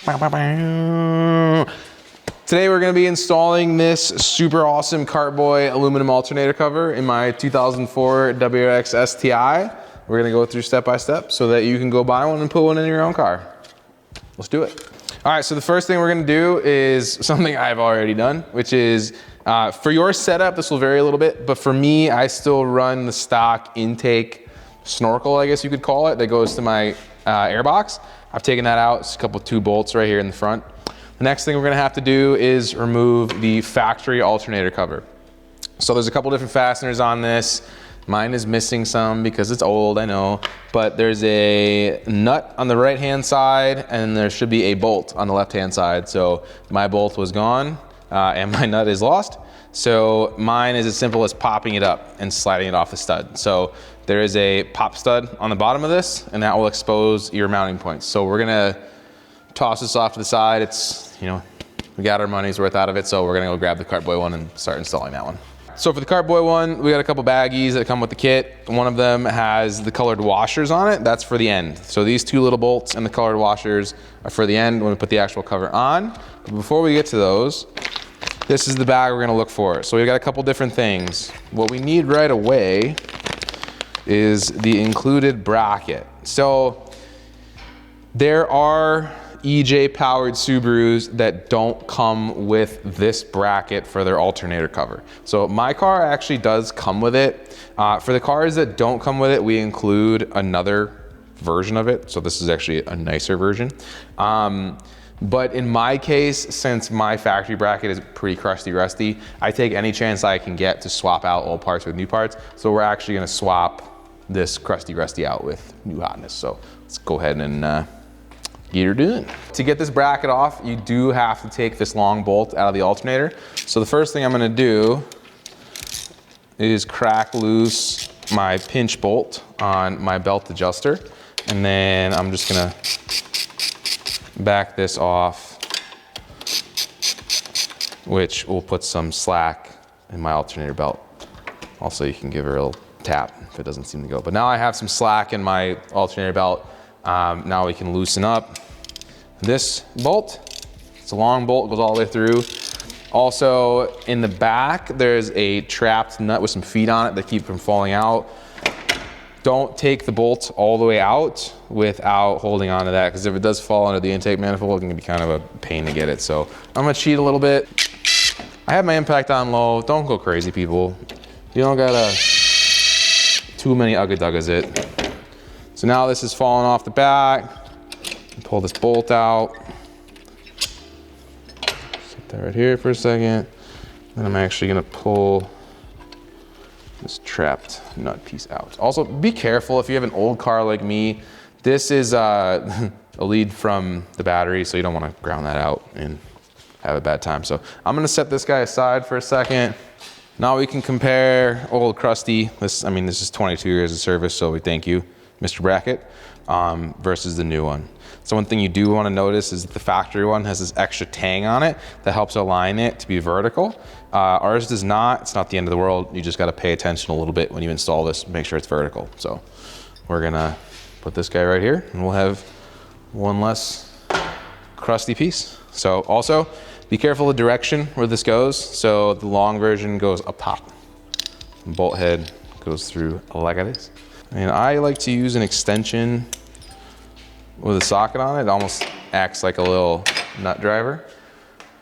Today we're going to be installing this super awesome Kartboy aluminum alternator cover in my 2004 WRX STI. We're going to go through step by step so that you can go buy one and put one in your own car. Let's do it. All right, so the first thing we're going to do is something I've already done, which is for your setup, this will vary a little bit, but for me, I still run the stock intake snorkel, I guess you could call it, that goes to my airbox. I've taken that out. It's a couple 2 bolts right here in the front. The next thing we're gonna have to do is remove the factory alternator cover. So there's a couple different fasteners on this. Mine is missing some because it's old, I know, but there's a nut on the right-hand side and there should be a bolt on the left-hand side. So my bolt was gone and my nut is lost. So mine is as simple as popping it up and sliding it off the stud. So there is a pop stud on the bottom of this and that will expose your mounting points. So we're gonna toss this off to the side. It's, you know, we got our money's worth out of it, so we're gonna go grab the Kartboy one and start installing that one. So for the Kartboy one, we got a couple baggies that come with the kit. One of them has the colored washers on it. That's for the end. So these 2 little bolts and the colored washers are for the end when we put the actual cover on. But before we get to those, this is the bag we're gonna look for. So we've got a couple different things. What we need right away is the included bracket. So there are EJ powered Subarus that don't come with this bracket for their alternator cover. So my car actually does come with it. For the cars that don't come with it, we include another version of it. So this is actually a nicer version. But in my case, since my factory bracket is pretty crusty rusty, I take any chance I can get to swap out old parts with new parts. So we're actually gonna swap this crusty rusty out with new hotness. So let's go ahead and get her done. To get this bracket off, you do have to take this long bolt out of the alternator. So the first thing I'm gonna do is crack loose my pinch bolt on my belt adjuster. And then I'm just gonna back this off, which will put some slack in my alternator belt. Also, you can give her a little tap if it doesn't seem to go. But now I have some slack in my alternator belt. Now we can loosen up this bolt. It's a long bolt, goes all the way through. Also in the back, there's a trapped nut with some feet on it that keep it from falling out. Don't take the bolt all the way out without holding on to that, because if it does fall under the intake manifold, it can be kind of a pain to get it. So I'm gonna cheat a little bit. I have my impact on low. Don't go crazy, people. You don't gotta too many ugga-duggas it. So now this is falling off the back. Pull this bolt out. Set that right here for a second. Then I'm actually gonna pull this trapped nut piece out. Also, be careful if you have an old car like me. This is a lead from the battery, so you don't wanna ground that out and have a bad time. So I'm gonna set this guy aside for a second. Now we can compare old crusty, this is 22 years of service, so we thank you, Mr. Bracket, versus the new one. So one thing you do want to notice is that the factory one has this extra tang on it that helps align it to be vertical. Ours does not. It's not the end of the world. You just got to pay attention a little bit when you install this, make sure it's vertical. So we're gonna put this guy right here and we'll have one less crusty piece. So also be careful of the direction where this goes. So the long version goes up top. The bolt head goes through like this. And I like to use an extension with a socket on it. It almost acts like a little nut driver.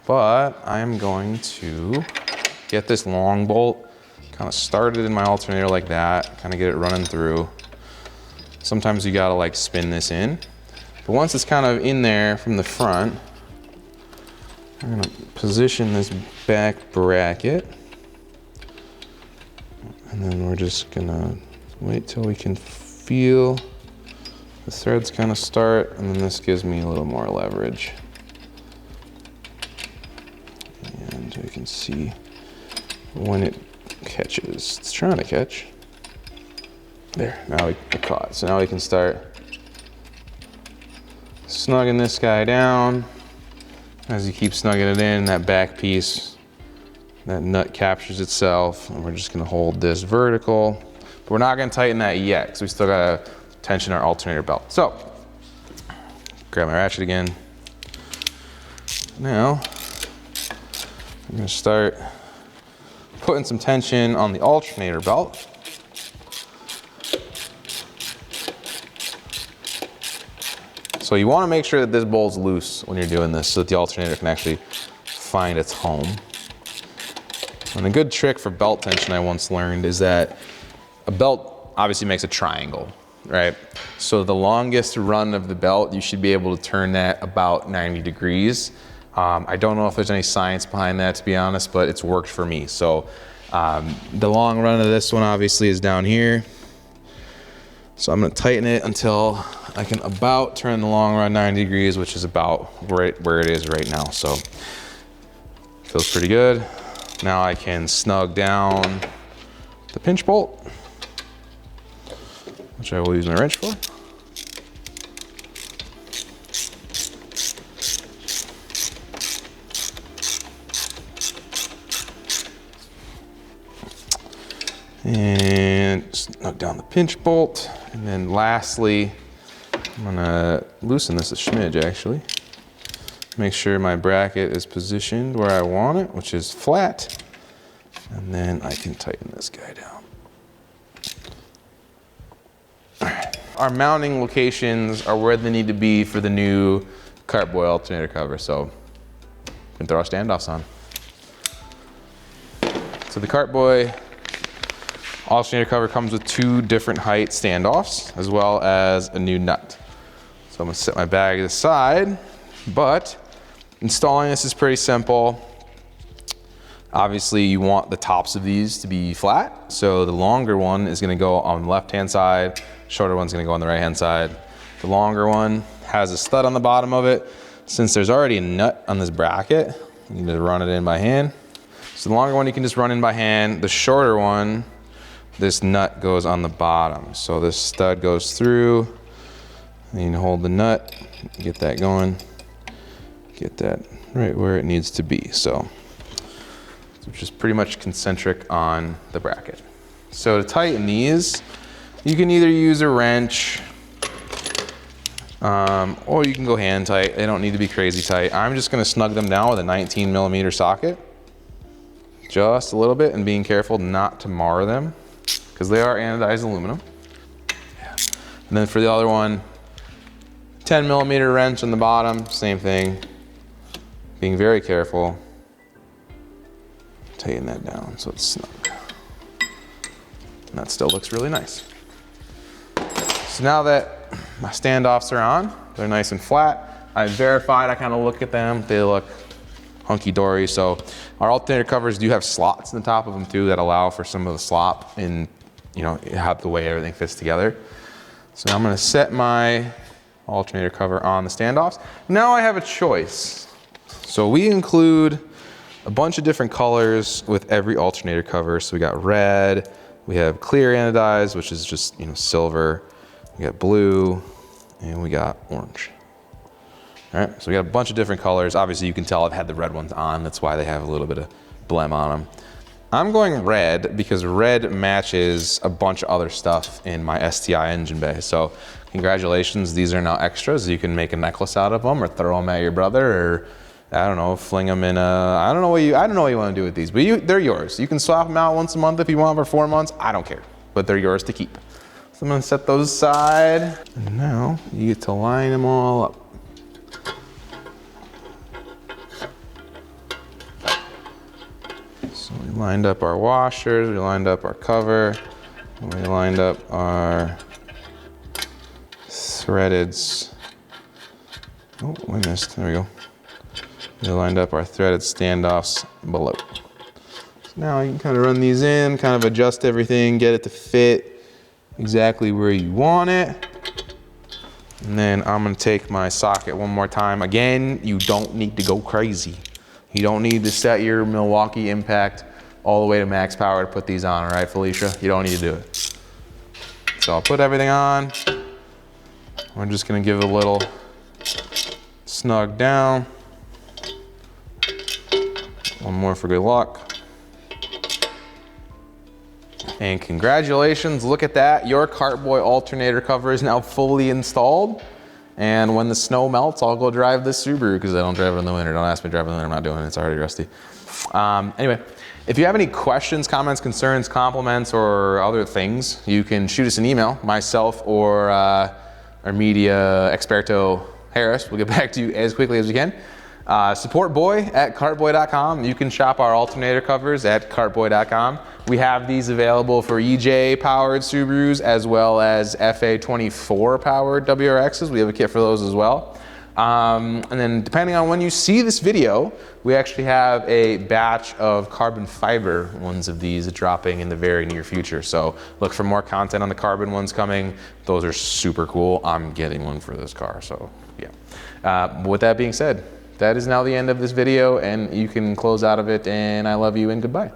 But I am going to get this long bolt kind of started in my alternator like that, kind of get it running through. Sometimes you gotta like spin this in. But once it's kind of in there from the front, I'm gonna position this back bracket. And then we're just gonna wait till we can feel the threads kind of start, and then this gives me a little more leverage. And we can see when it catches. It's trying to catch. There, now it caught. So now we can start snugging this guy down. As you keep snugging it in, that back piece, that nut captures itself, and we're just gonna hold this vertical. But we're not gonna tighten that yet, because we still gotta tension our alternator belt. So, grab my ratchet again, Now, I'm gonna start putting some tension on the alternator belt. So you wanna make sure that this bolt's loose when you're doing this so that the alternator can actually find its home. And a good trick for belt tension I once learned is that a belt obviously makes a triangle, right? So the longest run of the belt, you should be able to turn that about 90 degrees. I don't know if there's any science behind that, to be honest, but it's worked for me. So the long run of this one obviously is down here. So I'm gonna tighten it until I can about turn the long run 90 degrees, which is about right where it is right now. So feels pretty good. Now I can snug down the pinch bolt, which I will use my wrench for. And snug down the pinch bolt. And then lastly, I'm gonna loosen this a smidge actually. Make sure my bracket is positioned where I want it, which is flat. And then I can tighten this guy down. All right. Our mounting locations are where they need to be for the new Kartboy alternator cover. So we can throw our standoffs on. So the Kartboy alternator cover comes with 2 different height standoffs, as well as a new nut. So I'm gonna set my bag aside, but installing this is pretty simple. Obviously you want the tops of these to be flat. So the longer one is gonna go on the left-hand side, shorter one's gonna go on the right-hand side. The longer one has a stud on the bottom of it. Since there's already a nut on this bracket, you need to run it in by hand. So the longer one you can just run in by hand. The shorter one, this nut goes on the bottom. So this stud goes through, and you can hold the nut, get that going, get that right where it needs to be. So, which is pretty much concentric on the bracket. So to tighten these, you can either use a wrench, or you can go hand tight. They don't need to be crazy tight. I'm just gonna snug them down with a 19mm socket, just a little bit, and being careful not to mar them, because they are anodized aluminum. And then for the other one, 10mm wrench on the bottom, same thing. Being very careful, tighten that down so it's snug. And that still looks really nice. So now that my standoffs are on, they're nice and flat. I verified, I kind of look at them, they look hunky-dory. So our alternator covers do have slots in the top of them too that allow for some of the slop in, you know, have the way everything fits together. So I'm gonna set my alternator cover on the standoffs. Now I have a choice. So we include a bunch of different colors with every alternator cover. So we got red, we have clear anodized, which is just, you know, silver. We got blue, and we got orange. All right, so we got a bunch of different colors. Obviously you can tell I've had the red ones on. That's why they have a little bit of blem on them. I'm going red because red matches a bunch of other stuff in my STI engine bay. So congratulations, these are now extras. You can make a necklace out of them or throw them at your brother, or I don't know, fling them in a, I don't know what you want to do with these, but they're yours. You can swap them out once a month if you want for 4 months. I don't care, but they're yours to keep. So I'm gonna set those aside. And now you get to line them all up. So we lined up our washers, we lined up our cover, and we lined up our threaded, oh, I missed, there we go. We lined up our threaded standoffs below. So now you can kind of run these in, kind of adjust everything, get it to fit exactly where you want it. And then I'm gonna take my socket one more time. Again, you don't need to go crazy. You don't need to set your Milwaukee impact all the way to max power to put these on, all right, Felicia? You don't need to do it. So I'll put everything on. We're just gonna give it a little snug down. One more for good luck. And congratulations, look at that. Your Kartboy alternator cover is now fully installed. And when the snow melts, I'll go drive this Subaru because I don't drive it in the winter. Don't ask me to drive it in the winter, I'm not doing it, it's already rusty. Anyway, if you have any questions, comments, concerns, compliments, or other things, you can shoot us an email, myself or our media experto, Harris. We'll get back to you as quickly as we can. Supportboy@kartboy.com. You can shop our alternator covers at kartboy.com. We have these available for EJ powered Subarus as well as FA 24 powered WRXs. We have a kit for those as well. And then depending on when you see this video, we actually have a batch of carbon fiber ones of these dropping in the very near future. So look for more content on the carbon ones coming. Those are super cool. I'm getting one for this car, so yeah. With that being said, that is now the end of this video, and you can close out of it, and I love you and goodbye.